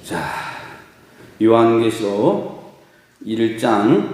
자, 요한계시록 1장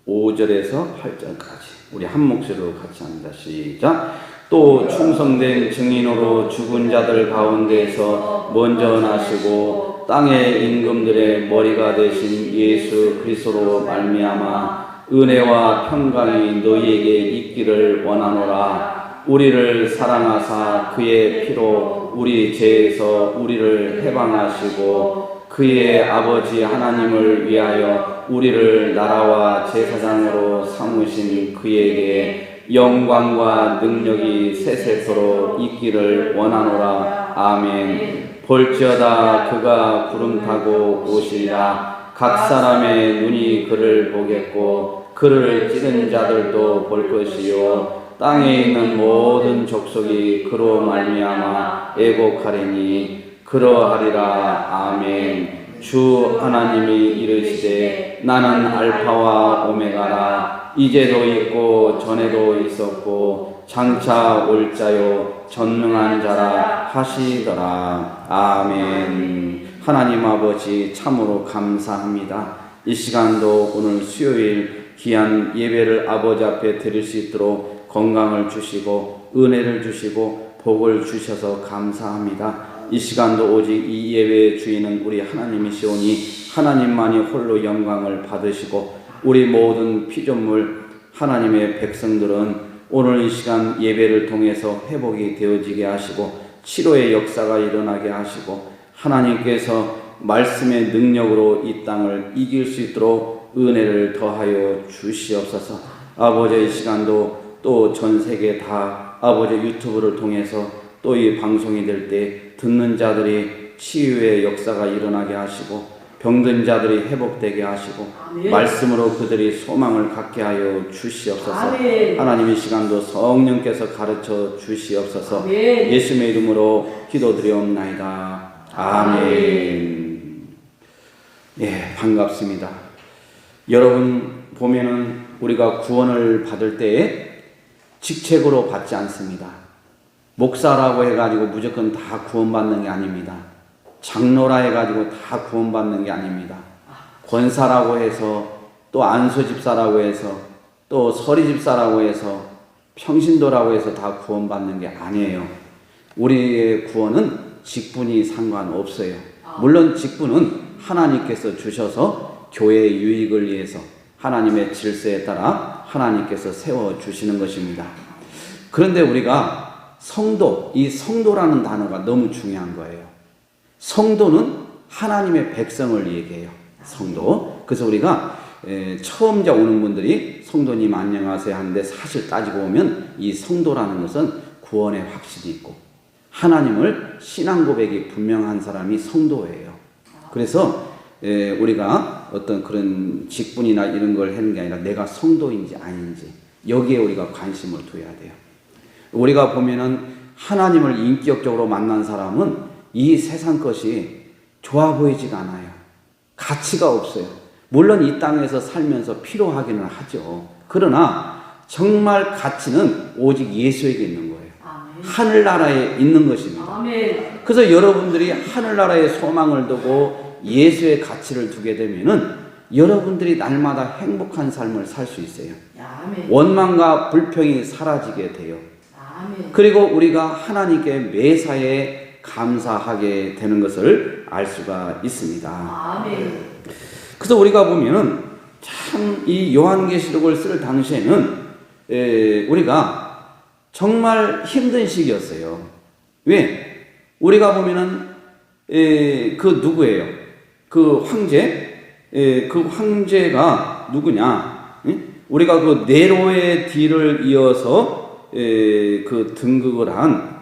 5절에서 8절까지 우리 한 목소리로 같이 합니다. 시작. 또 충성된 증인으로 죽은 자들 가운데서 먼저 나시고 땅의 임금들의 머리가 되신 예수 그리스도로 말미암아 은혜와 평강이 너희에게 있기를 원하노라. 우리를 사랑하사 그의 피로 우리 죄에서 우리를 해방하시고 그의 아버지 하나님을 위하여 우리를 나라와 제사장으로 삼으신 그에게 영광과 능력이 세세토록 있기를 원하노라. 아멘. 볼지어다 그가 구름 타고 오시리라. 각 사람의 눈이 그를 보겠고 그를 찌른 자들도 볼 것이요 땅에 있는 모든 족속이 그로 말미암아 애곡하리니 그러하리라. 아멘. 주 하나님이 이르시되 나는 알파와 오메가라. 이제도 있고 전에도 있었고 장차 올 자요 전능한 자라 하시더라. 아멘. 하나님 아버지 참으로 감사합니다. 이 시간도 오늘 수요일 귀한 예배를 아버지 앞에 드릴 수 있도록 건강을 주시고 은혜를 주시고 복을 주셔서 감사합니다. 이 시간도 오직 이 예배의 주인은 우리 하나님이시오니 하나님만이 홀로 영광을 받으시고 우리 모든 피조물 하나님의 백성들은 오늘 이 시간 예배를 통해서 회복이 되어지게 하시고 치료의 역사가 일어나게 하시고 하나님께서 말씀의 능력으로 이 땅을 이길 수 있도록 은혜를 더하여 주시옵소서. 아버지 이 시간도 또 전 세계 다 아버지 유튜브를 통해서 또 이 방송이 될 때 듣는 자들이 치유의 역사가 일어나게 하시고 병든 자들이 회복되게 하시고 아멘. 말씀으로 그들이 소망을 갖게 하여 주시옵소서. 아멘. 하나님 이 시간도 성령께서 가르쳐 주시옵소서. 아멘. 예수님의 이름으로 기도드리옵나이다. 아멘. 예, 반갑습니다. 여러분 보면은 우리가 구원을 받을 때에 직책으로 받지 않습니다. 목사라고 해가지고 무조건 다 구원받는 게 아닙니다. 장로라 해가지고 다 구원받는 게 아닙니다. 권사라고 해서 또 안수집사라고 해서 또 서리집사라고 해서 평신도라고 해서 다 구원받는 게 아니에요. 우리의 구원은 직분이 상관없어요. 물론 직분은 하나님께서 주셔서 교회의 유익을 위해서 하나님의 질서에 따라 하나님께서 세워주시는 것입니다. 그런데 우리가 성도, 이 성도라는 단어가 너무 중요한 거예요. 성도는 하나님의 백성을 얘기해요. 성도. 그래서 우리가 처음 오는 분들이 성도님 안녕하세요 하는데 사실 따지고 보면 이 성도라는 것은 구원의 확신이 있고 하나님을 신앙 고백이 분명한 사람이 성도예요. 그래서 우리가 어떤 그런 직분이나 이런 걸 하는 게 아니라 내가 성도인지 아닌지 여기에 우리가 관심을 둬야 돼요. 우리가 보면은 하나님을 인격적으로 만난 사람은 이 세상 것이 좋아 보이지가 않아요. 가치가 없어요. 물론 이 땅에서 살면서 필요하기는 하죠. 그러나 정말 가치는 오직 예수에게 있는 거예요. 아멘. 하늘나라에 있는 것입니다. 아멘. 그래서 여러분들이 하늘나라에 소망을 두고 예수의 가치를 두게 되면은 여러분들이 날마다 행복한 삶을 살 수 있어요. 아멘. 원망과 불평이 사라지게 돼요. 아멘. 그리고 우리가 하나님께 매사에 감사하게 되는 것을 알 수가 있습니다. 아멘. 그래서 우리가 보면은 참 이 요한계시록을 쓸 당시에는 우리가 정말 힘든 시기였어요. 왜? 우리가 보면은 그 누구예요? 그 황제가 누구냐? 우리가 그 네로의 뒤를 이어서 그 등극을 한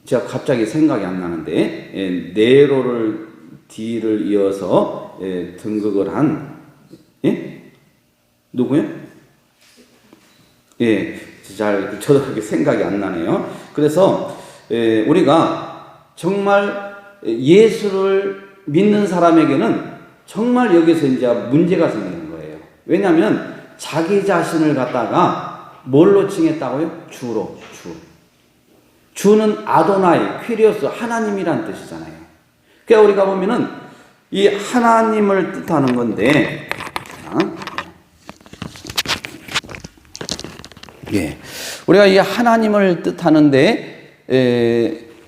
제가 갑자기 생각이 안 나는데 네로를 뒤를 이어서 등극을 한 누구요? 잘 저도 그렇게 생각이 안 나네요. 그래서 우리가 정말 예수를 믿는 사람에게는 정말 여기서 이제 문제가 생기는 거예요. 왜냐하면 자기 자신을 갖다가 뭘로 칭했다고요? 주로. 주는 아도나이, 퀴리오스, 하나님이란 뜻이잖아요. 그러니까 우리가 보면은 이 하나님을 뜻하는 건데, 예, 우리가 이 하나님을 뜻하는데,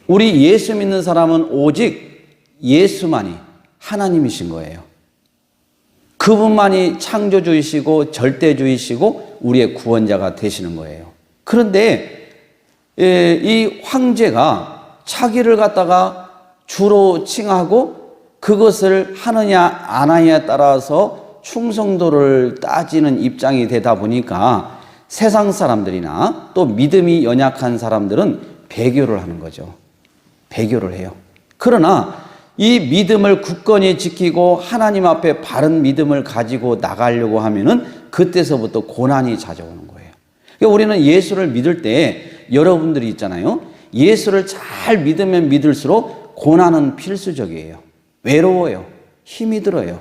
우리 예수 믿는 사람은 오직 예수만이 하나님이신 거예요. 그분만이 창조주이시고 절대주이시고 우리의 구원자가 되시는 거예요. 그런데 이 황제가 자기를 갖다가 주로 칭하고 그것을 하느냐 안 하느냐에 따라서 충성도를 따지는 입장이 되다 보니까 세상 사람들이나 또 믿음이 연약한 사람들은 배교를 하는 거죠. 배교를 해요. 그러나 이 믿음을 굳건히 지키고 하나님 앞에 바른 믿음을 가지고 나가려고 하면은 그때서부터 고난이 찾아오는 거예요. 그러니까 우리는 예수를 믿을 때 여러분들이 있잖아요. 예수를 잘 믿으면 믿을수록 고난은 필수적이에요. 외로워요. 힘이 들어요.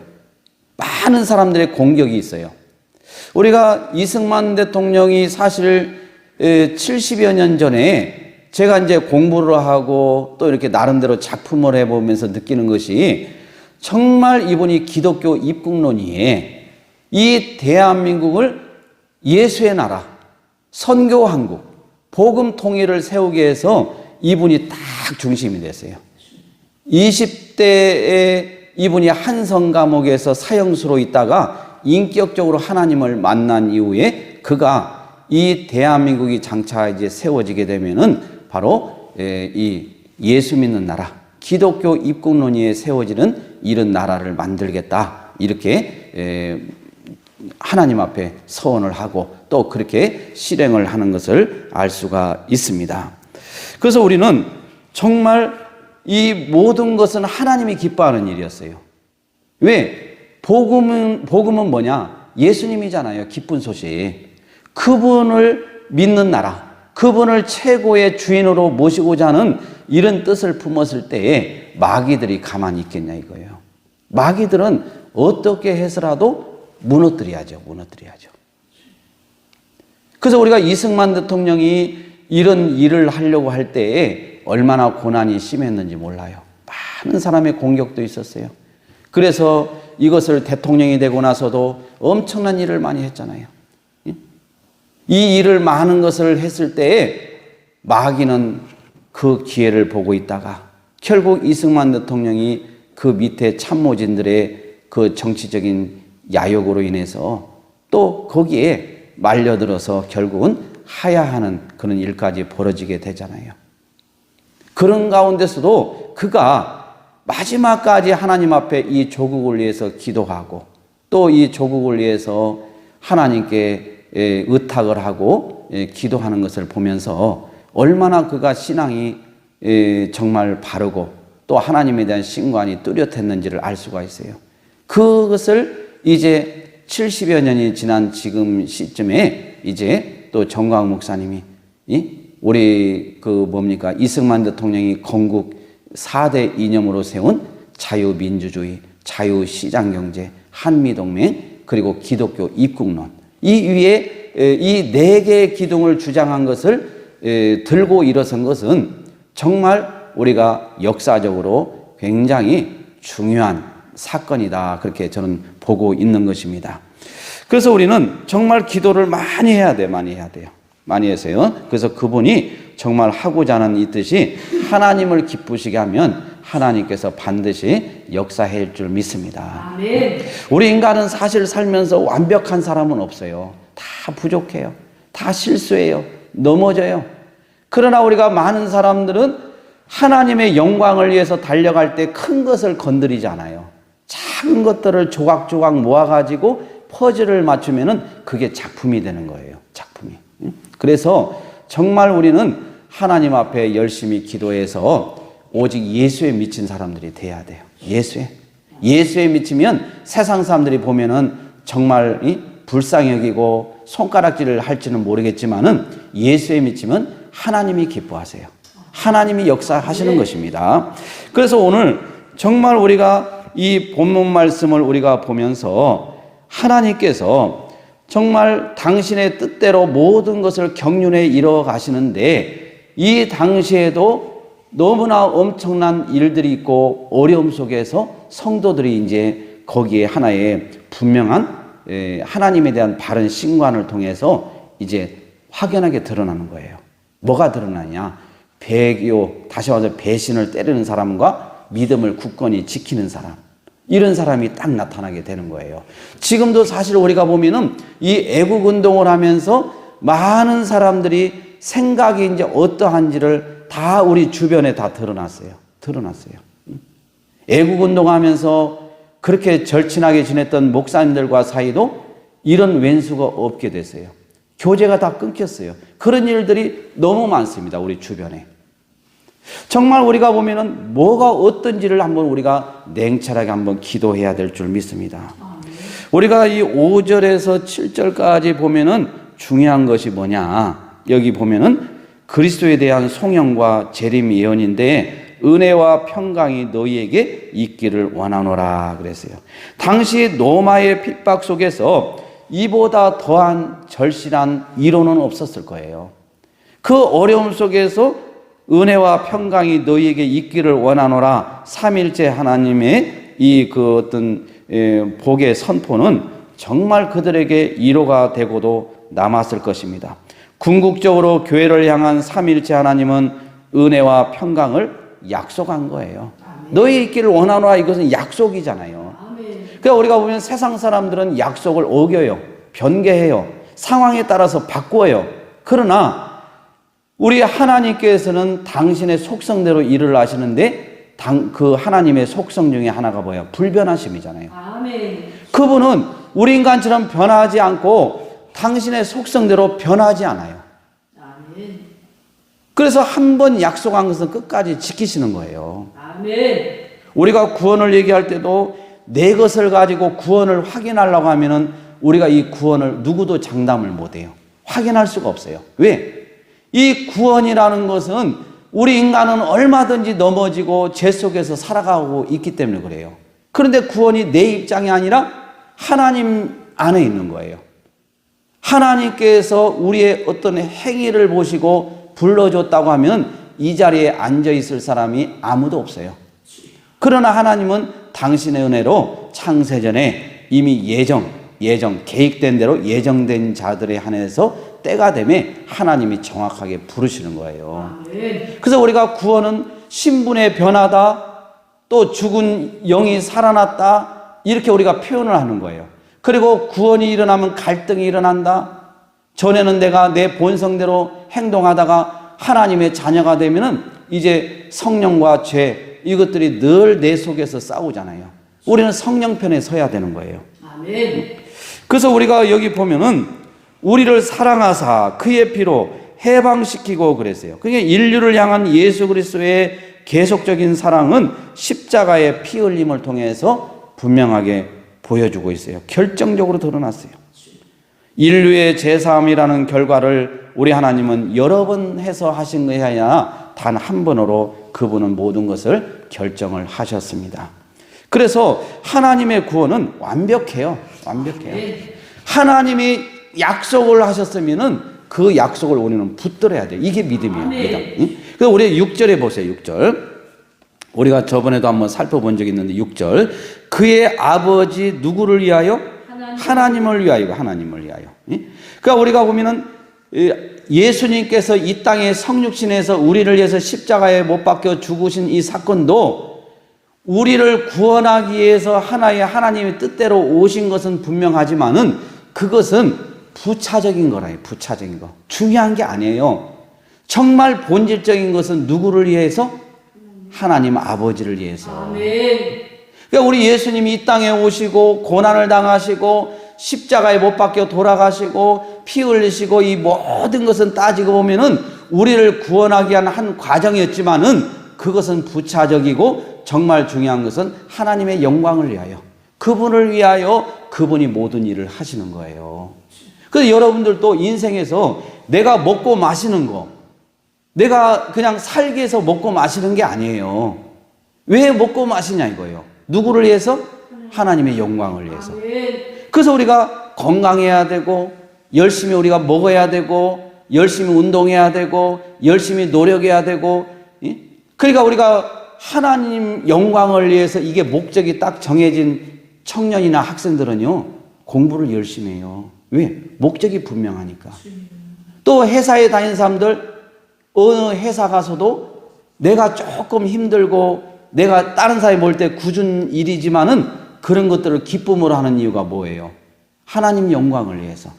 많은 사람들의 공격이 있어요. 우리가 이승만 대통령이 사실 70여 년 전에 제가 이제 공부를 하고 또 이렇게 나름대로 작품을 해보면서 느끼는 것이 정말 이분이 기독교 입국론이에 이 대한민국을 예수의 나라, 선교 한국, 복음 통일을 세우기 위해서 이분이 딱 중심이 됐어요. 20대에 이분이 한성 감옥에서 사형수로 있다가 인격적으로 하나님을 만난 이후에 그가 이 대한민국이 장차 이제 세워지게 되면은 바로 이 예수 믿는 나라, 기독교 입국론이에 세워지는 이런 나라를 만들겠다. 이렇게 하나님 앞에 서원을 하고 또 그렇게 실행을 하는 것을 알 수가 있습니다. 그래서 우리는 정말 이 모든 것은 하나님이 기뻐하는 일이었어요. 왜? 복음은 뭐냐? 예수님이잖아요. 기쁜 소식. 그분을 믿는 나라, 그분을 최고의 주인으로 모시고자 하는 이런 뜻을 품었을 때에 마귀들이 가만히 있겠냐 이거예요. 마귀들은 어떻게 해서라도 무너뜨려야죠. 그래서 우리가 이승만 대통령이 이런 일을 하려고 할 때에 얼마나 고난이 심했는지 몰라요. 많은 사람의 공격도 있었어요. 그래서 이것을 대통령이 되고 나서도 엄청난 일을 많이 했잖아요. 이 일을 많은 것을 했을 때에 마귀는 그 기회를 보고 있다가 결국 이승만 대통령이 그 밑에 참모진들의 그 정치적인 야욕으로 인해서 또 거기에 말려들어서 결국은 하야하는 그런 일까지 벌어지게 되잖아요. 그런 가운데서도 그가 마지막까지 하나님 앞에 이 조국을 위해서 기도하고 또 이 조국을 위해서 하나님께 의탁을 하고 기도하는 것을 보면서 얼마나 그가 신앙이 정말 바르고 또 하나님에 대한 신관이 뚜렷했는지를 알 수가 있어요. 그것을 이제 70여 년이 지난 지금 시점에 이제 또 정광 목사님이 우리 이승만 대통령이 건국 4대 이념으로 세운 자유민주주의, 자유시장경제, 한미동맹, 그리고 기독교 입국론, 이 위에 이 4개의 기둥을 주장한 것을 들고 일어선 것은 정말 우리가 역사적으로 굉장히 중요한 사건이다. 그렇게 저는 보고 있는 것입니다. 그래서 우리는 정말 기도를 많이 해야 돼요. 많이 해서요. 그래서 그분이 정말 하고자 하는 이 뜻이 하나님을 기쁘시게 하면 하나님께서 반드시 역사할 줄 믿습니다. 아멘. 우리 인간은 사실 살면서 완벽한 사람은 없어요. 다 부족해요. 다 실수해요. 넘어져요. 그러나 우리가 많은 사람들은 하나님의 영광을 위해서 달려갈 때 큰 것을 건드리지 않아요. 작은 것들을 조각조각 모아가지고 퍼즐을 맞추면은 그게 작품이 되는 거예요. 작품이. 그래서 정말 우리는 하나님 앞에 열심히 기도해서 오직 예수에 미친 사람들이 돼야 돼요. 예수에 미치면 세상 사람들이 보면은 정말 불쌍히 여기고 손가락질을 할지는 모르겠지만은 예수에 미치면 하나님이 기뻐하세요. 하나님이 역사하시는 것입니다. 그래서 오늘 정말 우리가 이 본문 말씀을 우리가 보면서 하나님께서 정말 당신의 뜻대로 모든 것을 경륜에 이뤄 가시는데 이 당시에도 너무나 엄청난 일들이 있고 어려움 속에서 성도들이 이제 거기에 하나의 분명한 하나님에 대한 바른 신관을 통해서 이제 확연하게 드러나는 거예요. 뭐가 드러나냐? 다시 와서 배신을 때리는 사람과 믿음을 굳건히 지키는 사람. 이런 사람이 딱 나타나게 되는 거예요. 지금도 사실 우리가 보면은 이 애국 운동을 하면서 많은 사람들이 생각이 이제 어떠한지를 다 우리 주변에 다 드러났어요. 애국 운동하면서 그렇게 절친하게 지냈던 목사님들과 사이도 이런 왼수가 없게 됐어요. 교제가 다 끊겼어요. 그런 일들이 너무 많습니다. 우리 주변에. 정말 우리가 보면은 뭐가 어떤지를 한번 우리가 냉철하게 한번 기도해야 될 줄 믿습니다. 우리가 이 5절에서 7절까지 보면은 중요한 것이 뭐냐? 여기 보면은 그리스도에 대한 송영과 재림 예언인데 은혜와 평강이 너희에게 있기를 원하노라 그랬어요. 당시 로마의 핍박 속에서 이보다 더한 절실한 위로는 없었을 거예요. 그 어려움 속에서 은혜와 평강이 너희에게 있기를 원하노라 삼일째 하나님의 이 그 어떤 복의 선포는 정말 그들에게 위로가 되고도 남았을 것입니다. 궁극적으로 교회를 향한 삼일째 하나님은 은혜와 평강을 약속한 거예요. 너희 있기를 원하노라 이것은 약속이잖아요. 그러니까 우리가 보면 세상 사람들은 약속을 어겨요. 변개해요. 상황에 따라서 바꿔요. 그러나 우리 하나님께서는 당신의 속성대로 일을 하시는데 그 하나님의 속성 중에 하나가 뭐예요? 불변하심이잖아요. 그분은 우리 인간처럼 변하지 않고 당신의 속성대로 변하지 않아요. 그래서 한 번 약속한 것은 끝까지 지키시는 거예요. 우리가 구원을 얘기할 때도 내 것을 가지고 구원을 확인하려고 하면은 우리가 이 구원을 누구도 장담을 못해요. 확인할 수가 없어요. 왜? 이 구원이라는 것은 우리 인간은 얼마든지 넘어지고 죄 속에서 살아가고 있기 때문에 그래요. 그런데 구원이 내 입장이 아니라 하나님 안에 있는 거예요. 하나님께서 우리의 어떤 행위를 보시고 불러줬다고 하면 이 자리에 앉아 있을 사람이 아무도 없어요. 그러나 하나님은 당신의 은혜로 창세전에 이미 계획된 대로 예정된 자들에 한해서 때가 되면 하나님이 정확하게 부르시는 거예요. 그래서 우리가 구원은 신분의 변화다, 또 죽은 영이 살아났다, 이렇게 우리가 표현을 하는 거예요. 그리고 구원이 일어나면 갈등이 일어난다. 전에는 내가 내 본성대로 행동하다가 하나님의 자녀가 되면은 이제 성령과 죄, 이것들이 늘 내 속에서 싸우잖아요. 우리는 성령 편에 서야 되는 거예요. 그래서 우리가 여기 보면은 우리를 사랑하사 그의 피로 해방시키고 그랬어요. 그게 인류를 향한 예수 그리스도의 계속적인 사랑은 십자가의 피 흘림을 통해서 분명하게 보여주고 있어요. 결정적으로 드러났어요. 인류의 제사함이라는 결과를 우리 하나님은 여러 번 해서 하신 것이 아니라 단 한 번으로 그분은 모든 것을 결정을 하셨습니다. 그래서 하나님의 구원은 완벽해요. 하나님이 약속을 하셨으면은 그 약속을 우리는 붙들어야 돼요. 이게 믿음이에요. 믿음. 그래서 우리 6절에 보세요. 6절. 우리가 저번에도 한번 살펴본 적이 있는데 6절. 그의 아버지 누구를 위하여? 하나님을 위하여. 그러니까 우리가 보면은 예수님께서 이 땅에 성육신에서 우리를 위해서 십자가에 못 박혀 죽으신 이 사건도 우리를 구원하기 위해서 하나님의 뜻대로 오신 것은 분명하지만은 그것은 부차적인 거라요. 부차적인 거. 중요한 게 아니에요. 정말 본질적인 것은 누구를 위해서? 하나님 아버지를 위해서. 그러니까 우리 예수님이 이 땅에 오시고 고난을 당하시고 십자가에 못 박혀 돌아가시고 피 흘리시고 이 모든 것은 따지고 보면은 우리를 구원하기 위한 한 과정이었지만은 그것은 부차적이고 정말 중요한 것은 하나님의 영광을 위하여, 그분을 위하여 그분이 모든 일을 하시는 거예요. 그래서 여러분들도 인생에서 내가 먹고 마시는 거, 내가 그냥 살기 위해서 먹고 마시는 게 아니에요. 왜 먹고 마시냐 이거예요. 누구를 위해서? 하나님의 영광을 위해서. 그래서 우리가 건강해야 되고 열심히 우리가 먹어야 되고 열심히 운동해야 되고 열심히 노력해야 되고 그러니까 우리가 하나님 영광을 위해서 이게 목적이 딱 정해진 청년이나 학생들은요, 공부를 열심히 해요. 왜? 목적이 분명하니까. 또 회사에 다니는 사람들, 어느 회사 가서도 내가 조금 힘들고 내가 다른 사람이 볼 때 굳은 일이지만은 그런 것들을 기쁨으로 하는 이유가 뭐예요? 하나님 영광을 위해서.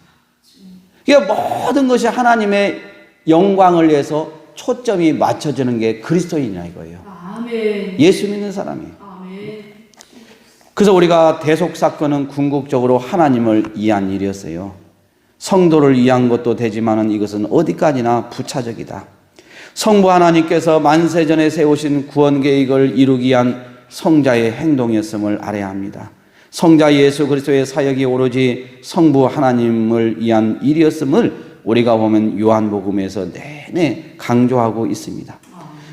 그러니까 모든 것이 하나님의 영광을 위해서 초점이 맞춰지는 게 그리스도인이냐 이거예요. 아멘. 예수 믿는 사람이에요. 아멘. 그래서 우리가 대속사건은 궁극적으로 하나님을 위한 일이었어요. 성도를 위한 것도 되지만은 이것은 어디까지나 부차적이다. 성부 하나님께서 만세전에 세우신 구원 계획을 이루기 위한 성자의 행동이었음을 알아야 합니다. 성자 예수 그리스도의 사역이 오로지 성부 하나님을 위한 일이었음을 우리가 보면 요한복음에서 내내 강조하고 있습니다.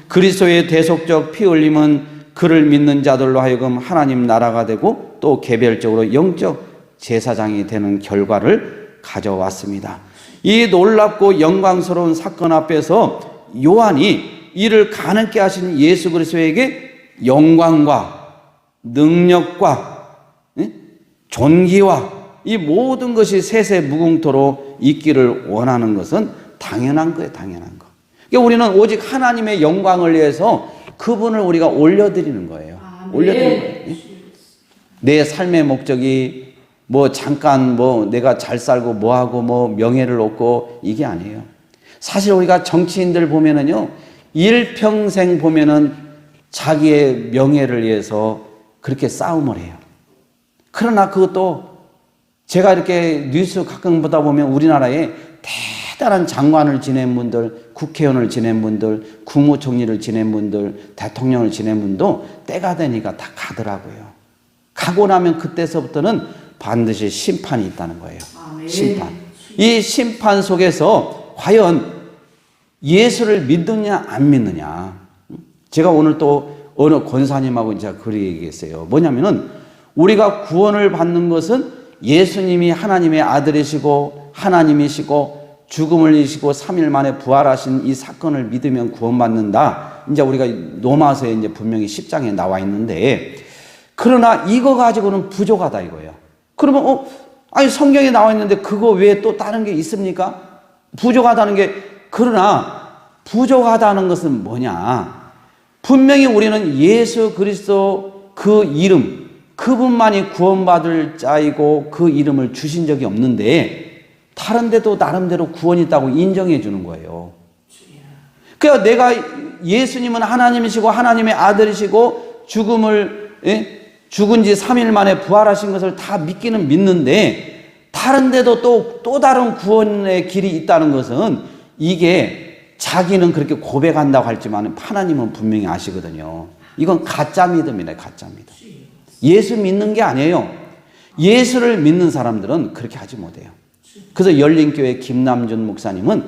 그리스도의 대속적 피 흘림은 그를 믿는 자들로 하여금 하나님 나라가 되고 또 개별적으로 영적 제사장이 되는 결과를 가져왔습니다. 이 놀랍고 영광스러운 사건 앞에서 요한이 이를 가능케 하신 예수 그리스도에게 영광과 능력과 존귀와 이 모든 것이 세세무궁토로 있기를 원하는 것은 당연한 거예요. 당연한 거. 그러니까 우리는 오직 하나님의 영광을 위해서 그분을 우리가 올려드리는 거예요. 올려드리는 거예요. 내 삶의 목적이 뭐 잠깐 뭐 내가 잘 살고 뭐하고 뭐 명예를 얻고 이게 아니에요. 사실 우리가 정치인들 보면은요, 일평생 보면은 자기의 명예를 위해서 그렇게 싸움을 해요. 그러나 그것도 제가 이렇게 뉴스 가끔 보다 보면 우리나라에 대단한 장관을 지낸 분들, 국회의원을 지낸 분들, 국무총리를 지낸 분들, 대통령을 지낸 분도 때가 되니까 다 가더라고요. 가고 나면 그때서부터는 반드시 심판이 있다는 거예요. 아멘. 심판. 이 심판 속에서 과연 예수를 믿느냐 안 믿느냐. 제가 오늘 또 어느 권사님하고 제가 그렇게 얘기했어요. 뭐냐면은 우리가 구원을 받는 것은 예수님이 하나님의 아들이시고 하나님이시고 죽음을 이기시고 3일 만에 부활하신 이 사건을 믿으면 구원받는다. 이제 우리가 로마서에 이제 분명히 10장에 나와 있는데, 그러나 이거 가지고는 부족하다 이거예요. 그러면 아니 성경에 나와 있는데 그거 외에 또 다른 게 있습니까? 부족하다는 게, 그러나 부족하다는 것은 뭐냐? 분명히 우리는 예수 그리스도 그 이름, 그분만이 구원받을 자이고 그 이름을 주신 적이 없는데 다른 데도 나름대로 구원이 있다고 인정해 주는 거예요. 그러니까 내가 예수님은 하나님이시고 하나님의 아들이시고 죽은 지 3일 만에 부활하신 것을 다 믿기는 믿는데 다른 데도 또 다른 구원의 길이 있다는 것은 이게 자기는 그렇게 고백한다고 할지만 하나님은 분명히 아시거든요. 이건 가짜 믿음이네, 가짜 믿음. 예수 믿는 게 아니에요. 예수를 믿는 사람들은 그렇게 하지 못해요. 그래서 열린교회 김남준 목사님은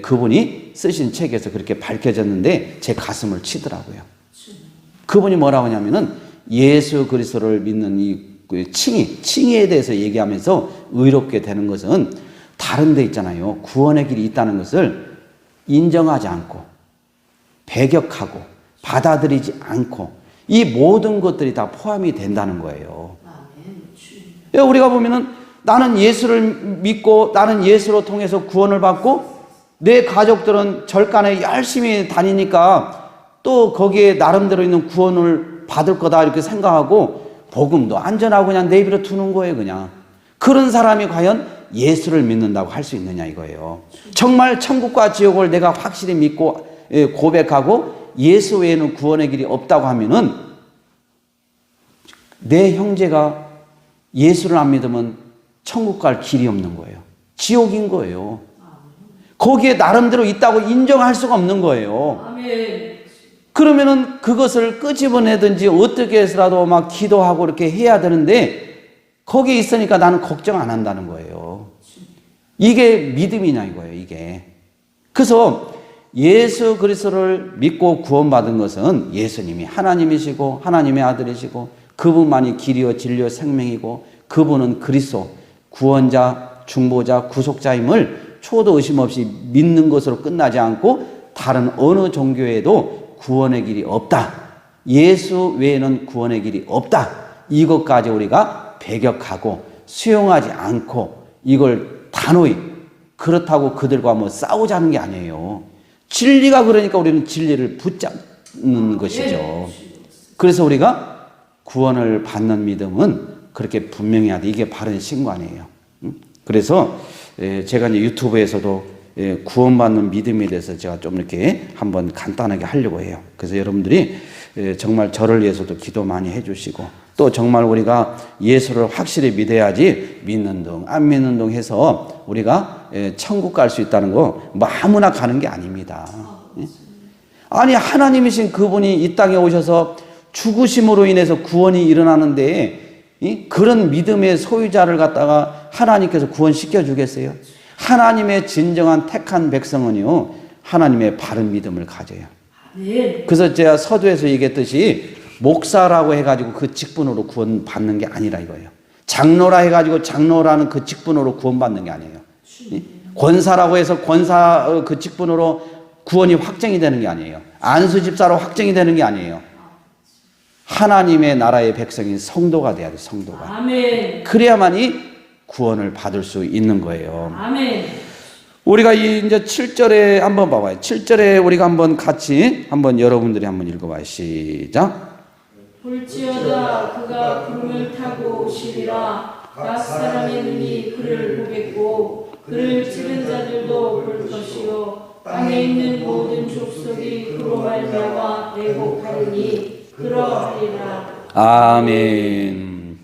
그분이 쓰신 책에서 그렇게 밝혀졌는데 제 가슴을 치더라고요. 그분이 뭐라고 하냐면은 예수 그리스도를 믿는 이 칭의에 대해서 얘기하면서 의롭게 되는 것은 다른 데 있잖아요. 구원의 길이 있다는 것을 인정하지 않고 배격하고 받아들이지 않고 이 모든 것들이 다 포함이 된다는 거예요. 우리가 보면은 나는 예수를 믿고 나는 예수로 통해서 구원을 받고 내 가족들은 절간에 열심히 다니니까 또 거기에 나름대로 있는 구원을 받을 거다 이렇게 생각하고 복음도 안전하고 그냥 내버려 두는 거예요. 그냥 그런 사람이 과연 예수를 믿는다고 할 수 있느냐 이거예요. 정말 천국과 지옥을 내가 확실히 믿고 고백하고 예수 외에는 구원의 길이 없다고 하면은 내 형제가 예수를 안 믿으면 천국 갈 길이 없는 거예요. 지옥인 거예요. 거기에 나름대로 있다고 인정할 수가 없는 거예요. 아멘. 그러면은 그것을 끄집어내든지 어떻게 해서라도 막 기도하고 이렇게 해야 되는데 거기에 있으니까 나는 걱정 안 한다는 거예요. 이게 믿음이냐 이거예요, 이게. 그래서 예수 그리스도를 믿고 구원받은 것은 예수님이 하나님이시고 하나님의 아들이시고 그분만이 길이요 진리요 생명이고 그분은 그리스도 구원자, 중보자, 구속자임을 초도 의심 없이 믿는 것으로 끝나지 않고 다른 어느 종교에도 구원의 길이 없다. 예수 외에는 구원의 길이 없다. 이것까지 우리가 배격하고 수용하지 않고 이걸 단호히 그렇다고 그들과 뭐 싸우자는 게 아니에요. 진리가 그러니까 우리는 진리를 붙잡는 것이죠. 그래서 우리가 구원을 받는 믿음은 그렇게 분명히 해야 돼. 이게 바른 신관이에요. 그래서 제가 이제 유튜브에서도 구원받는 믿음에 대해서 제가 좀 이렇게 한번 간단하게 하려고 해요. 그래서 여러분들이 정말 저를 위해서도 기도 많이 해주시고 또 정말 우리가 예수를 확실히 믿어야지 믿는 둥 안 믿는 둥 해서 우리가 천국 갈 수 있다는 거 아무나 가는 게 아닙니다. 아니 하나님이신 그분이 이 땅에 오셔서 죽으심으로 인해서 구원이 일어나는데 그런 믿음의 소유자를 갖다가 하나님께서 구원시켜 주겠어요? 하나님의 진정한 택한 백성은요 하나님의 바른 믿음을 가져요. 그래서 제가 서두에서 얘기했듯이 목사라고 해가지고 그 직분으로 구원받는 게 아니라 이거예요. 장로라 해가지고 장로라는 그 직분으로 구원받는 게 아니에요. 권사라고 해서 권사 그 직분으로 구원이 확정이 되는 게 아니에요. 안수 집사로 확정이 되는 게 아니에요. 하나님의 나라의 백성인 성도가 돼야 돼, 성도가. 아멘. 그래야만이 구원을 받을 수 있는 거예요. 아멘. 우리가 이제 7절에 한번 봐봐요. 7절에 우리가 한번 같이 한번 여러분들이 한번 읽어봐요. 시작. 볼지어다 그가 구름을 타고 오시리라. 각 사람의 눈이 그를 보겠고 그를 찌른 자들도 볼 것이요 땅에 있는 모든 족속이 그로 말미암아 애곡하리니 그러하리라. 아멘.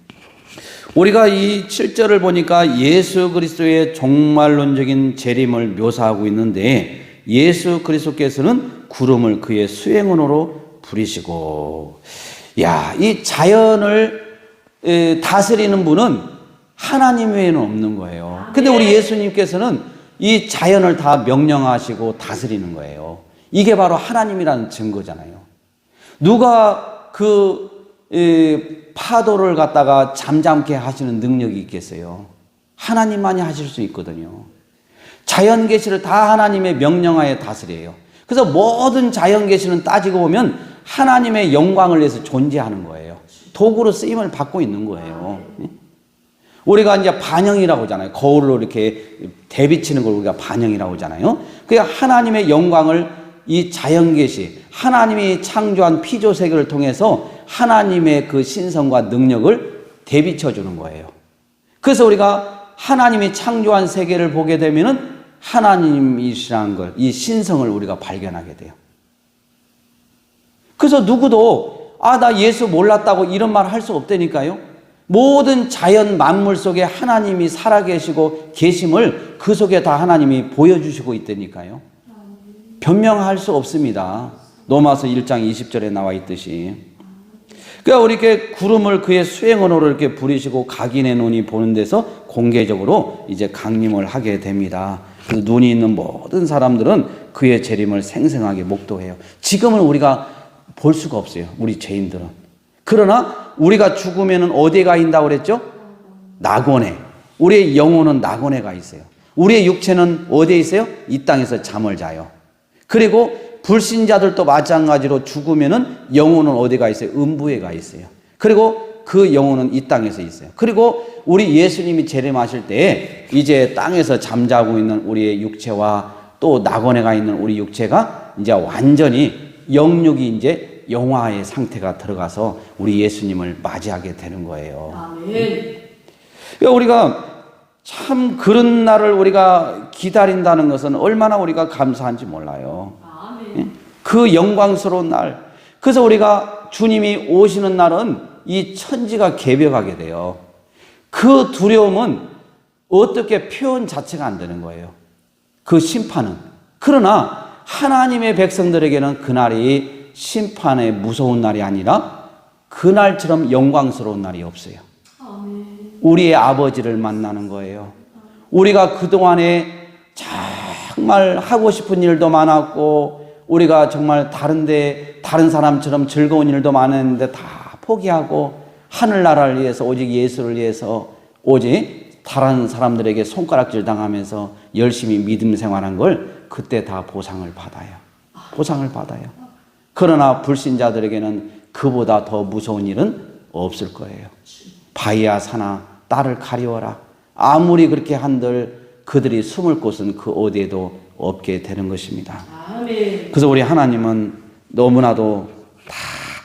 우리가 이 7절을 보니까 예수 그리스도의 종말론적인 재림을 묘사하고 있는데 예수 그리스도께서는 구름을 그의 수행원으로 부리시고 이 자연을 다스리는 분은 하나님 외에는 없는 거예요. 근데 우리 예수님께서는 이 자연을 다 명령하시고 다스리는 거예요. 이게 바로 하나님이라는 증거잖아요. 누가 그 파도를 갖다가 잠잠케 하시는 능력이 있겠어요? 하나님만이 하실 수 있거든요. 자연 계시를 다 하나님의 명령하에 다스려요. 그래서 모든 자연 계시는 따지고 보면 하나님의 영광을 위해서 존재하는 거예요. 도구로 쓰임을 받고 있는 거예요. 우리가 이제 반영이라고 하잖아요. 거울로 이렇게 대비치는 걸 우리가 반영이라고 하잖아요. 그게 하나님의 영광을 이 자연 계시, 하나님이 창조한 피조 세계를 통해서 하나님의 그 신성과 능력을 대비쳐 주는 거예요. 그래서 우리가 하나님이 창조한 세계를 보게 되면은 하나님이시라는 걸, 이 신성을 우리가 발견하게 돼요. 그래서 누구도 나 예수 몰랐다고 이런 말 할 수 없다니까요. 모든 자연 만물 속에 하나님이 살아계시고 계심을 그 속에 다 하나님이 보여주시고 있다니까요. 변명할 수 없습니다. 로마서 1장 20절에 나와 있듯이. 그러니까 이렇게 구름을 그의 수행원으로 이렇게 부리시고 각인의 눈이 보는 데서 공개적으로 이제 강림을 하게 됩니다. 그래서 눈이 있는 모든 사람들은 그의 재림을 생생하게 목도해요. 지금은 우리가 볼 수가 없어요. 우리 죄인들은. 그러나 우리가 죽으면 어디에 가 있다고 그랬죠? 낙원에. 우리의 영혼은 낙원에 가 있어요. 우리의 육체는 어디에 있어요? 이 땅에서 잠을 자요. 그리고 불신자들도 마찬가지로 죽으면은 영혼은 어디 가 있어요? 음부에 가 있어요. 그리고 그 영혼은 이 땅에서 있어요. 그리고 우리 예수님이 재림하실 때 이제 땅에서 잠자고 있는 우리의 육체와 또 낙원에 가 있는 우리 육체가 이제 완전히 영육이 이제 영화의 상태가 들어가서 우리 예수님을 맞이하게 되는 거예요. 아멘. 그러니까 우리가 참 그런 날을 우리가 기다린다는 것은 얼마나 우리가 감사한지 몰라요. 아멘. 그 영광스러운 날. 그래서 우리가 주님이 오시는 날은 이 천지가 개벽하게 돼요. 그 두려움은 어떻게 표현 자체가 안 되는 거예요. 그 심판은. 그러나 하나님의 백성들에게는 그날이 심판의 무서운 날이 아니라 그날처럼 영광스러운 날이 없어요. 우리의 아버지를 만나는 거예요. 우리가 그동안에 정말 하고 싶은 일도 많았고 우리가 정말 다른 사람처럼 즐거운 일도 많았는데 다 포기하고 하늘나라를 위해서 오직 예수를 위해서 오직 다른 사람들에게 손가락질 당하면서 열심히 믿음 생활한 걸 그때 다 보상을 받아요. 보상을 받아요. 그러나 불신자들에게는 그보다 더 무서운 일은 없을 거예요. 바위야 산아 딸을 가리워라. 아무리 그렇게 한들 그들이 숨을 곳은 그 어디에도 없게 되는 것입니다. 아멘. 그래서 우리 하나님은 너무나도 다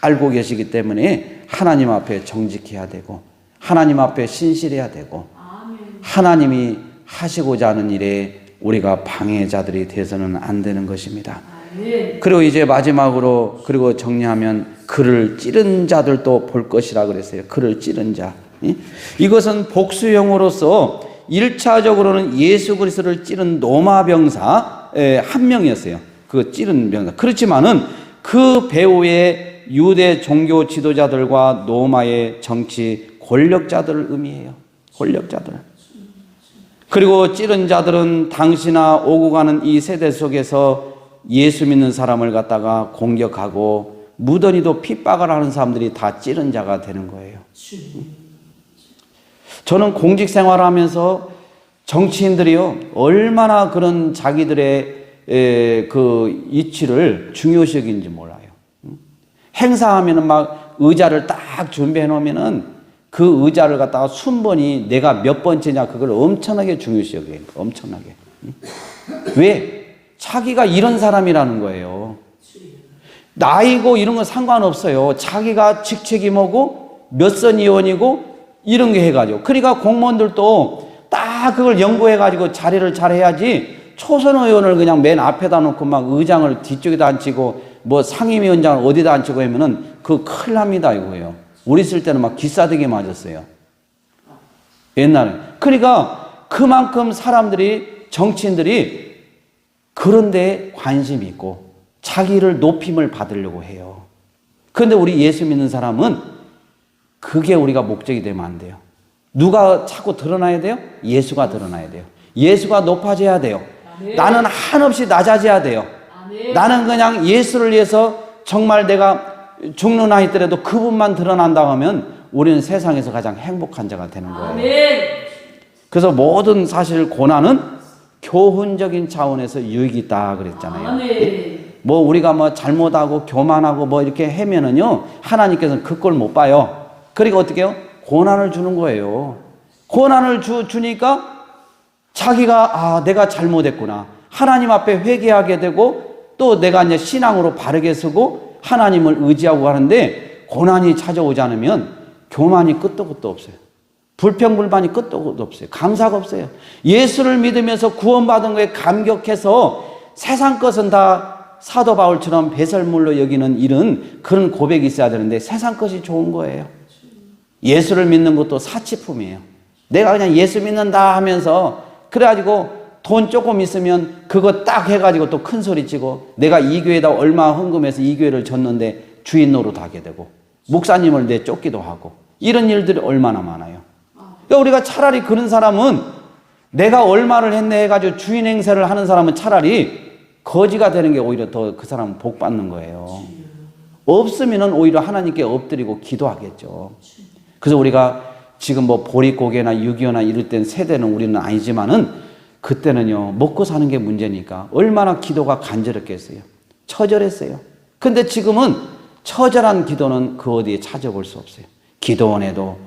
알고 계시기 때문에 하나님 앞에 정직해야 되고 하나님 앞에 신실해야 되고 아멘. 하나님이 하시고자 하는 일에 우리가 방해자들이 돼서는 안 되는 것입니다. 아멘. 그리고 이제 마지막으로 그리고 정리하면 그를 찌른 자들도 볼 것이라 그랬어요. 그를 찌른 자. 이것은 복수형으로서 1차적으로는 예수 그리스도를 찌른 로마 병사 한 명이었어요. 그 찌른 병사. 그렇지만은 그 배후의 유대 종교 지도자들과 로마의 정치 권력자들을 의미해요. 권력자들. 그리고 찌른 자들은 당시나 오고 가는 이 세대 속에서 예수 믿는 사람을 갖다가 공격하고 무던히도 핍박을 하는 사람들이 다 찌른 자가 되는 거예요. 저는 공직 생활을 하면서 정치인들이요, 얼마나 그런 자기들의 그 이치를 중요시 여기는지 몰라요. 행사하면은 막 의자를 딱 준비해 놓으면은 그 의자를 갖다가 순번이 내가 몇 번째냐 그걸 엄청나게 중요시 여겨요. 엄청나게. 왜? 자기가 이런 사람이라는 거예요. 나이고 이런 건 상관없어요. 자기가 직책이 뭐고 몇 선 의원이고 이런 게 해가지고. 그러니까 공무원들도 딱 그걸 연구해가지고 자리를 잘 해야지 초선 의원을 그냥 맨 앞에다 놓고 막 의장을 뒤쪽에다 앉히고 뭐 상임위원장을 어디다 앉히고 하면은 그 큰일 납니다 이거예요. 우리 있을 때는 막 기싸대기 맞았어요. 옛날에. 그러니까 그만큼 사람들이 정치인들이 그런 데 관심이 있고 자기를 높임을 받으려고 해요. 그런데 우리 예수 믿는 사람은 그게 우리가 목적이 되면 안 돼요. 누가 자꾸 드러나야 돼요? 예수가 드러나야 돼요. 예수가 높아져야 돼요. 아멘. 나는 한없이 낮아져야 돼요. 아멘. 나는 그냥 예수를 위해서 정말 내가 죽는 나 있더라도 그분만 드러난다고 하면 우리는 세상에서 가장 행복한 자가 되는 거예요. 아멘. 그래서 모든 사실 고난은 교훈적인 차원에서 유익이 있다 그랬잖아요. 아멘. 뭐 우리가 뭐 잘못하고 교만하고 뭐 이렇게 하면은요 하나님께서는 그 꼴 못 봐요. 그러니까 어떻게 해요? 고난을 주는 거예요. 고난을 주니까 자기가 내가 잘못했구나. 하나님 앞에 회개하게 되고 또 내가 이제 신앙으로 바르게 서고 하나님을 의지하고 하는데 고난이 찾아오지 않으면 교만이 끝도 끝도 없어요. 불평불만이 끝도 끝도 없어요. 감사가 없어요. 예수를 믿으면서 구원받은 거에 감격해서 세상 것은 다 사도 바울처럼 배설물로 여기는 일은 그런 고백이 있어야 되는데 세상 것이 좋은 거예요. 예수를 믿는 것도 사치품이에요. 내가 그냥 예수 믿는다 하면서 그래가지고 돈 조금 있으면 그거 딱 해가지고 또 큰 소리 치고 내가 이 교회에다 얼마 헌금해서 이 교회를 줬는데 주인 노릇하게 되고 목사님을 내쫓기도 하고 이런 일들이 얼마나 많아요. 그러니까 우리가 차라리 그런 사람은 내가 얼마를 했네 해가지고 주인 행세를 하는 사람은 차라리 거지가 되는 게 오히려 더 그 사람은 복 받는 거예요. 없으면은 오히려 하나님께 엎드리고 기도하겠죠. 그래서 우리가 지금 뭐 보릿고개나 6.25나 이럴 땐 세대는 우리는 아니지만은 그때는요 먹고 사는 게 문제니까 얼마나 기도가 간절했겠어요. 처절했어요. 근데 지금은 처절한 기도는 그 어디에 찾아볼 수 없어요. 기도원에도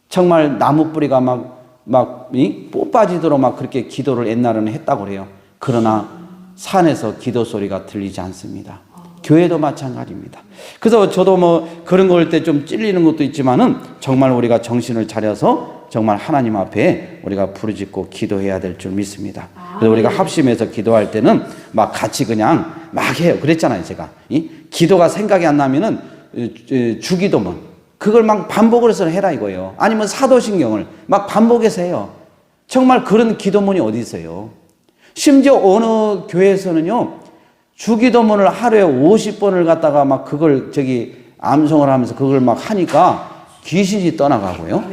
정말 나무 뿌리가 막 뽑아지도록 막 그렇게 기도를 옛날에는 했다고 그래요. 그러나 산에서 기도 소리가 들리지 않습니다. 교회도 마찬가지입니다. 그래서 저도 뭐 그런 걸 때 좀 찔리는 것도 있지만은 정말 우리가 정신을 차려서 정말 하나님 앞에 우리가 부르짖고 기도해야 될 줄 믿습니다. 그래서 우리가 합심해서 기도할 때는 막 같이 그냥 막 해요. 그랬잖아요, 제가. 기도가 생각이 안 나면은 주기도문 그걸 막 반복을 해서 해라 이거예요. 아니면 사도신경을 막 반복해서 해요. 정말 그런 기도문이 어디 있어요? 심지어 어느 교회에서는요. 주기도문을 하루에 50번을 갖다가 막 그걸 암송을 하면서 그걸 막 하니까 귀신이 떠나가고요.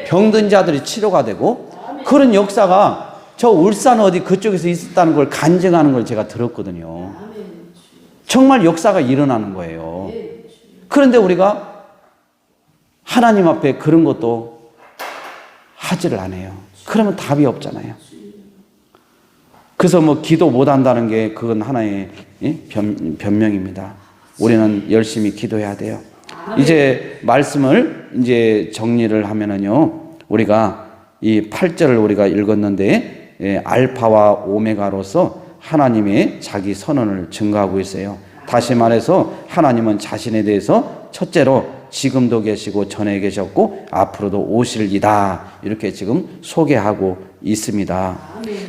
병든 자들이 치료가 되고 그런 역사가 저 울산 어디 그쪽에서 있었다는 걸 간증하는 걸 제가 들었거든요. 정말 역사가 일어나는 거예요. 그런데 우리가 하나님 앞에 그런 것도 하지를 않아요. 그러면 답이 없잖아요. 그래서 뭐 기도 못 한다는 게 그건 하나의 변명입니다. 우리는 열심히 기도해야 돼요. 이제 말씀을 이제 정리를 하면은요, 우리가 이 8절을 우리가 읽었는데, 알파와 오메가로서 하나님의 자기 선언을 증거하고 있어요. 다시 말해서 하나님은 자신에 대해서 첫째로 지금도 계시고 전에 계셨고 앞으로도 오실이다, 이렇게 지금 소개하고 있습니다.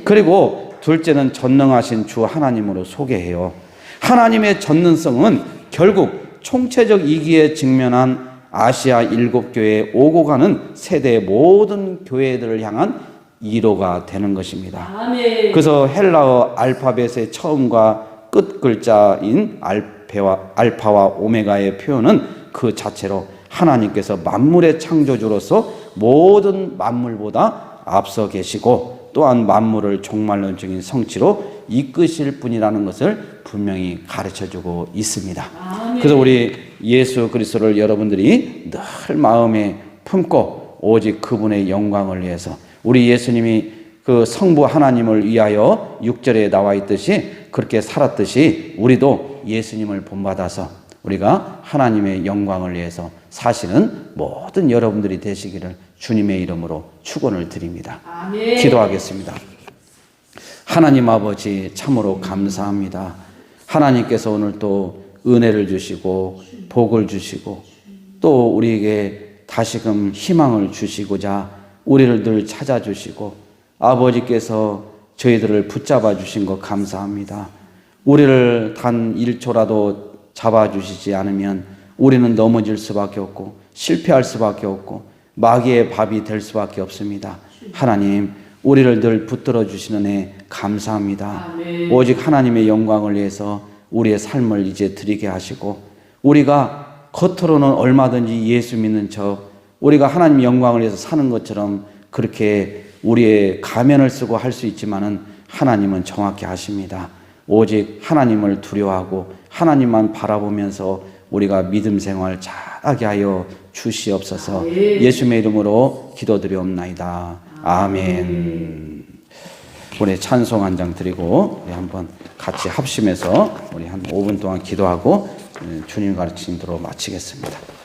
그리고 둘째는 전능하신 주 하나님으로 소개해요. 하나님의 전능성은 결국 총체적 이기에 직면한 아시아 7교회에 오고 가는 세대의 모든 교회들을 향한 이로가 되는 것입니다. 그래서 헬라어 알파벳의 처음과 끝 글자인 알파와 오메가의 표현은 그 자체로 하나님께서 만물의 창조주로서 모든 만물보다 앞서 계시고 또한 만물을 종말론적인 성취로 이끄실 분이라는 것을 분명히 가르쳐주고 있습니다. 그래서 우리 예수 그리스도를 여러분들이 늘 마음에 품고 오직 그분의 영광을 위해서, 우리 예수님이 그 성부 하나님을 위하여 6절에 나와 있듯이 그렇게 살았듯이 우리도 예수님을 본받아서 우리가 하나님의 영광을 위해서 사시는 모든 여러분들이 되시기를 주님의 이름으로 축원을 드립니다. 아멘. 기도하겠습니다. 하나님 아버지, 참으로 감사합니다. 하나님께서 오늘 또 은혜를 주시고 복을 주시고 또 우리에게 다시금 희망을 주시고자 우리를 늘 찾아주시고 아버지께서 저희들을 붙잡아 주신 것 감사합니다. 우리를 단 1초라도 잡아주시지 않으면 우리는 넘어질 수밖에 없고 실패할 수밖에 없고 마귀의 밥이 될 수밖에 없습니다. 하나님, 우리를 늘 붙들어 주시는 애 감사합니다. 아멘. 오직 하나님의 영광을 위해서 우리의 삶을 이제 드리게 하시고, 우리가 겉으로는 얼마든지 예수 믿는 척 우리가 하나님의 영광을 위해서 사는 것처럼 그렇게 우리의 가면을 쓰고 할 수 있지만은 하나님은 정확히 아십니다. 오직 하나님을 두려워하고 하나님만 바라보면서 우리가 믿음 생활 잘하게 하여 주시옵소서. 예수님의 이름으로 기도드리옵나이다. 아멘. 우리 찬송 한 장 드리고 우리 한번 같이 합심해서 우리 한 5분 동안 기도하고 주님 가르치는 대로 마치겠습니다.